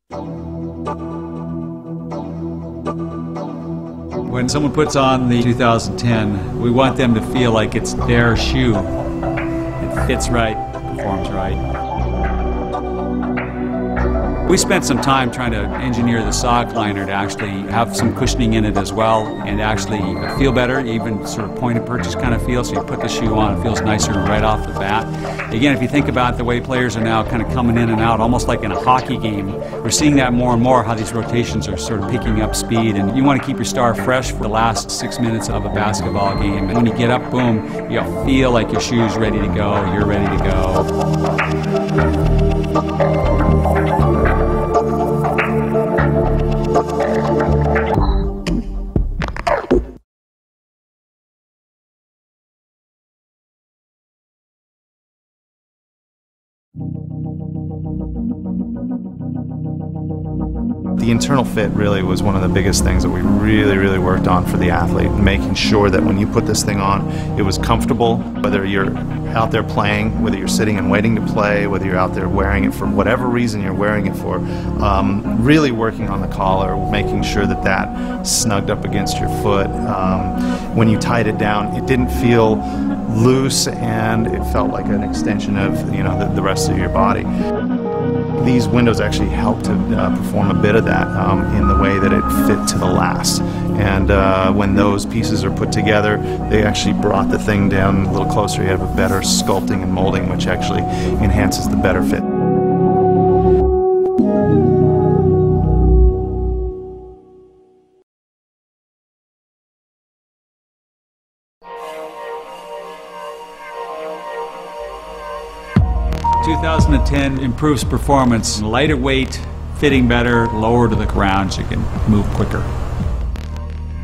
When someone puts on the 2010, we want them to feel like it's their shoe. It fits right, performs right. We spent some time trying to engineer the sock liner to actually have some cushioning in it as well and actually feel better, even sort of point of purchase kind of feel. So you put the shoe on, it feels nicer right off the bat. Again, if you think about the way players are now kind of coming in and out, almost like in a hockey game, we're seeing that more and more, how these rotations are sort of picking up speed. And you want to keep your star fresh for the last 6 minutes of a basketball game. And when you get up, boom, you feel like your shoe's ready to go, you're ready to go. 'The internal fit really was one of the biggest things that we really worked on for the athlete, making sure that when you put this thing on, it was comfortable, whether you're out there playing, whether you're sitting and waiting to play, whether you're out there wearing it for whatever reason you're wearing it for, really working on the collar, making sure that that snugged up against your foot. When you tied it down, it didn't feel loose and it felt like an extension of the rest of your body. These windows actually help to perform a bit of that in the way that it fit to the last. And when those pieces are put together, they actually brought the thing down a little closer. You have a better sculpting and molding, which actually enhances the better fit. The 2010 improves performance, lighter weight, fitting better, lower to the ground so you can move quicker.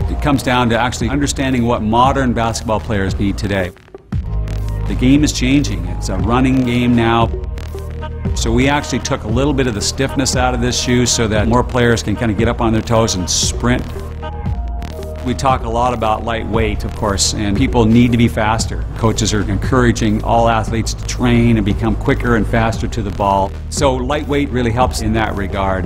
It comes down to actually understanding what modern basketball players need today. The game is changing. It's a running game now. So we actually took a little bit of the stiffness out of this shoe so that more players can kind of get up on their toes and sprint. We talk a lot about lightweight, of course, and people need to be faster. Coaches are encouraging all athletes to train and become quicker and faster to the ball. So lightweight really helps in that regard.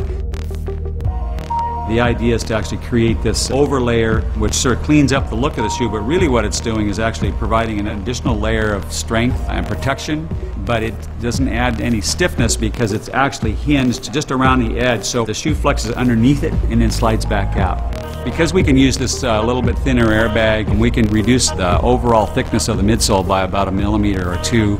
The idea is to actually create this overlayer which sort of cleans up the look of the shoe, but really what it's doing is actually providing an additional layer of strength and protection, but it doesn't add any stiffness because it's actually hinged just around the edge, so the shoe flexes underneath it and then slides back out. Because we can use this little bit thinner airbag, we can reduce the overall thickness of the midsole by about 1 millimeter or 2,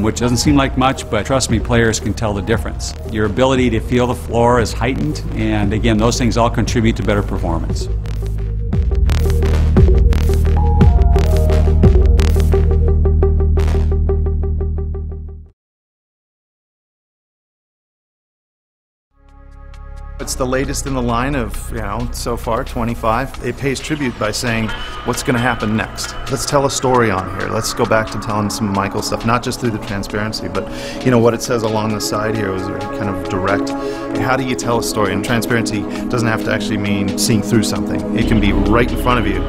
which doesn't seem like much, but trust me, players can tell the difference. Your ability to feel the floor is heightened, and again, those things all contribute to better performance. It's the latest in the line of, so far, 25. It pays tribute by saying, what's going to happen next? Let's tell a story on here. Let's go back to telling some Michael stuff, not just through the transparency, but, what it says along the side here was kind of direct. How do you tell a story? And transparency doesn't have to actually mean seeing through something. It can be right in front of you.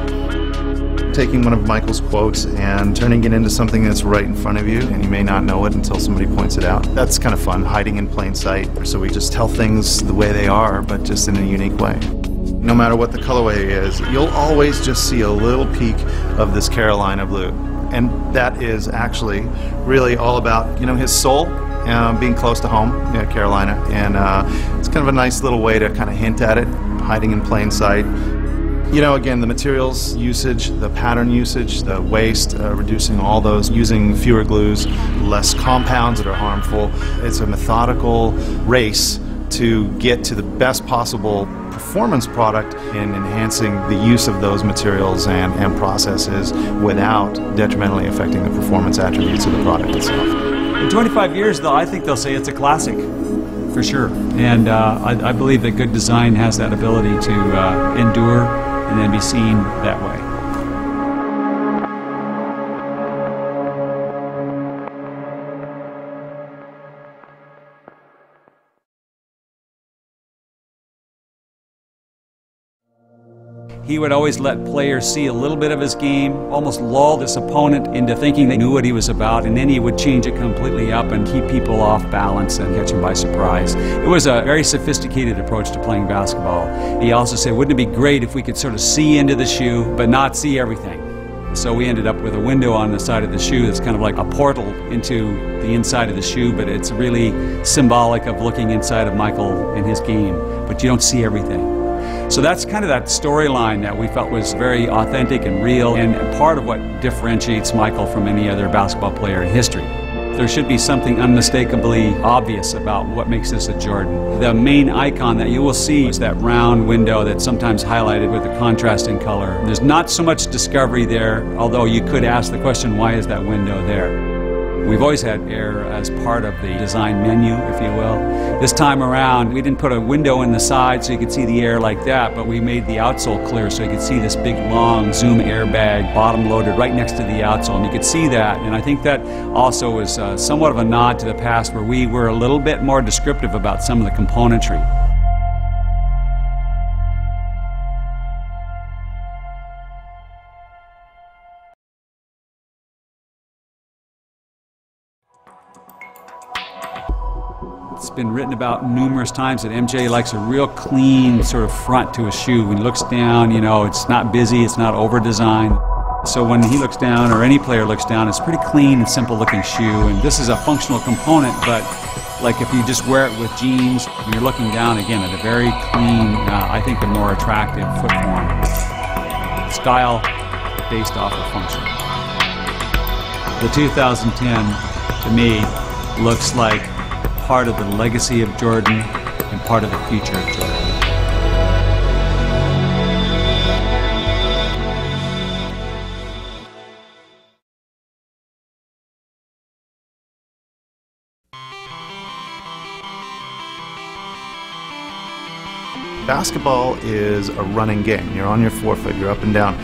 Taking one of Michael's quotes and turning it into something that's right in front of you, and you may not know it until somebody points it out. That's kind of fun, hiding in plain sight. So we just tell things the way they are, but just in a unique way. No matter what the colorway is, you'll always just see a little peek of this Carolina blue. And that is actually really all about, his soul, being close to home, Carolina. And it's kind of a nice little way to kind of hint at it, hiding in plain sight. Again, the materials usage, the pattern usage, the waste, reducing all those, using fewer glues, less compounds that are harmful. It's a methodical race to get to the best possible performance product in enhancing the use of those materials and processes without detrimentally affecting the performance attributes of the product itself. In 25 years, though, I think they'll say it's a classic. For sure. And I believe that good design has that ability to endure and then be seen that way. He would always let players see a little bit of his game, almost lull this opponent into thinking they knew what he was about, and then he would change it completely up and keep people off balance and catch them by surprise. It was a very sophisticated approach to playing basketball. He also said, wouldn't it be great if we could sort of see into the shoe, but not see everything? So we ended up with a window on the side of the shoe that's kind of like a portal into the inside of the shoe, but it's really symbolic of looking inside of Michael and his game, but you don't see everything. So that's kind of that storyline that we felt was very authentic and real, and part of what differentiates Michael from any other basketball player in history. There should be something unmistakably obvious about what makes this a Jordan. The main icon that you will see is that round window that's sometimes highlighted with a contrasting color. There's not so much discovery there, although you could ask the question, why is that window there? We've always had air as part of the design menu, if you will. This time around, we didn't put a window in the side so you could see the air like that, but we made the outsole clear so you could see this big, long zoom airbag, bottom-loaded, right next to the outsole, and you could see that. And I think that also was somewhat of a nod to the past, where we were a little bit more descriptive about some of the componentry. It's been written about numerous times that MJ likes a real clean sort of front to a shoe. When he looks down, you know, it's not busy, it's not over-designed. So when he looks down, or any player looks down, it's a pretty clean and simple looking shoe. And this is a functional component, but like if you just wear it with jeans, when you're looking down, again, at a very clean, I think a more attractive foot form. Style based off of function. The 2010, to me, looks like part of the legacy of Jordan and part of the future of Jordan. Basketball is a running game. You're on your forefoot, you're up and down.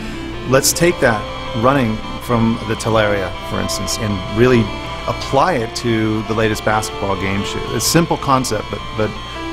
Let's take that running from the Teleria, for instance, and really apply it to the latest basketball game shoe. It's a simple concept, but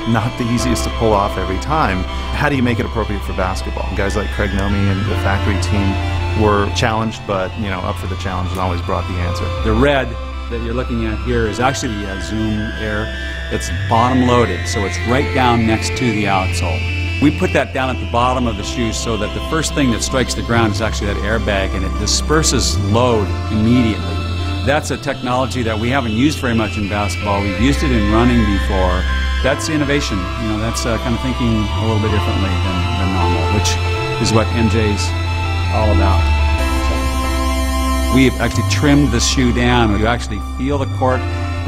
not the easiest to pull off every time. How do you make it appropriate for basketball? Guys like Craig Nomi and the factory team were challenged, but up for the challenge and always brought the answer. The red that you're looking at here is actually a Zoom Air. It's bottom loaded, so it's right down next to the outsole. We put that down at the bottom of the shoe so that the first thing that strikes the ground is actually that airbag, and it disperses load immediately. That's a technology that we haven't used very much in basketball. We've used it in running before. That's innovation. That's kind of thinking a little bit differently than normal, which is what MJ's all about. We've actually trimmed the shoe down. You actually feel the court.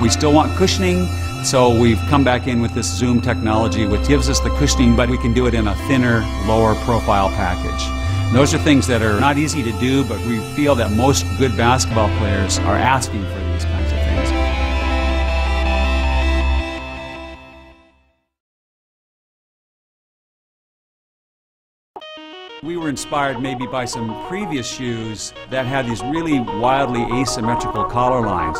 We still want cushioning, so we've come back in with this Zoom technology, which gives us the cushioning, but we can do it in a thinner, lower profile package. Those are things that are not easy to do, but we feel that most good basketball players are asking for these kinds of things. We were inspired maybe by some previous shoes that had these really wildly asymmetrical collar lines.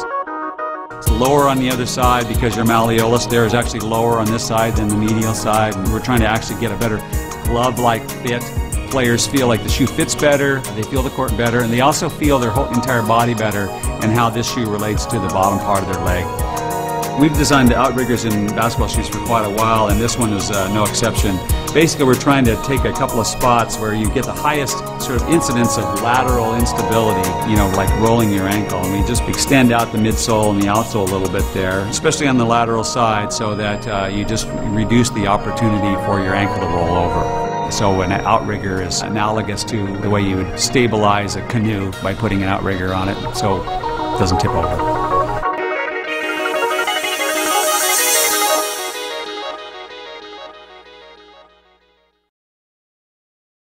It's lower on the other side because your malleolus there is actually lower on this side than the medial side, and we're trying to actually get a better glove-like fit. Players feel like the shoe fits better, they feel the court better, and they also feel their whole entire body better and how this shoe relates to the bottom part of their leg. We've designed the outriggers in basketball shoes for quite a while, and this one is no exception. Basically, we're trying to take a couple of spots where you get the highest sort of incidence of lateral instability, like rolling your ankle. And we just extend out the midsole and the outsole a little bit there, especially on the lateral side, so that you just reduce the opportunity for your ankle to roll over. So an outrigger is analogous to the way you would stabilize a canoe by putting an outrigger on it so it doesn't tip over.